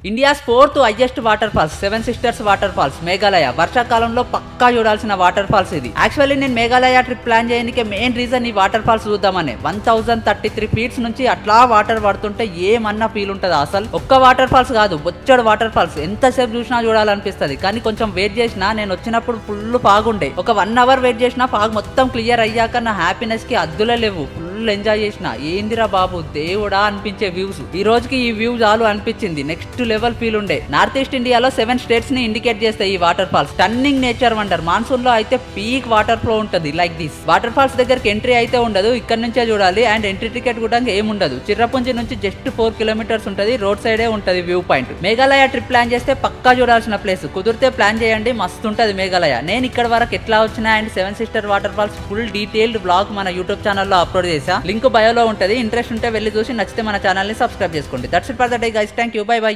India's fourth highest waterfalls seven sisters waterfalls Meghalaya. వర్షాకాలంలో పక్కా చూడాల్సిన వాటర్ ఫాల్స్ ఇది. యాక్చువల్లీ నేను మేఘాలయ ట్రిప్ ప్లాన్ చేయడానికి మెయిన్ రీజన్ ఈ వాటర్ ఫాల్స్ చూద్దామని. 1033 ఫీట్స్ నుంచి అట్లా వాటర్ పడుతుంటే ఏమన్నా ఫీల్ ఉంటుందా అసలు? ఒక్క వాటర్ ఫాల్స్ కాదు, బొచ్చడు వాటర్ ఫాల్స్. ఎంతసేపు చూసినా చూడాలనిపిస్తుంది. కానీ కొంచెం వెయిట్ చేసినా, నేను వచ్చినప్పుడు ఫుల్ పాగుండే. ఒక 1 అవర్ వెయిట్ చేసినా పాగ్ మొత్తం క్లియర్ అయ్యాక నా హ్యాపీనెస్ కి అద్దులే లేవు. ఎంజాయ్ చేసిన. ఏందిరా బాబు దేవుడా అనిపించే వ్యూస్. ఈ రోజుకి ఈ వ్యూ చాలు అనిపించింది. నెక్స్ట్ లెవెల్ ఫీల్ ఉండే. నార్త్ ఈస్ట్ ఇండియాలో 7 స్టేట్స్ ని ఇండికేట్ చేస్తాయి ఈ waterfalls. Stunning nature wonder. Monsoon లో అయితే పీక్ వాటర్ ఫ్లో ఉంటుంది లైక్ దిస్. వాటర్ ఫాల్స్ దగ్గరికి ఎంట్రీ అయితే ఉండదు, ఇక్కడ నుంచే చూడాలి. అండ్ ఎంట్రీ టికెట్ కూడా ఏముండదు. చిర్రపుంజి నుంచి జస్ట్ 4 కిలోమీటర్స్ ఉంటుంది. రోడ్ సైడే ఉంటుంది view point. Meghalaya trip plan చేస్తే పక్కా చూడాల్సిన ప్లేస్. కుదిరితే ప్లాన్ చేయండి, మస్తు ఉంటది మేఘాలయ. నేను ఇక్కడ వరకు ఎట్లా వచ్చినా and 7 sister waterfalls full detailed blog మన యూట్యూబ్ ఛానల్లో అప్లోడ్ చేసా. లింక్ బయోలో ఉంటది. ఇంట్రెస్ట్ ఉంటే వెళ్ళి చూసి నచ్చితే మన ఛానల్ ని సబ్స్క్రైబ్ చేసుకోండి. That's it for the day guys. Thank you. By by.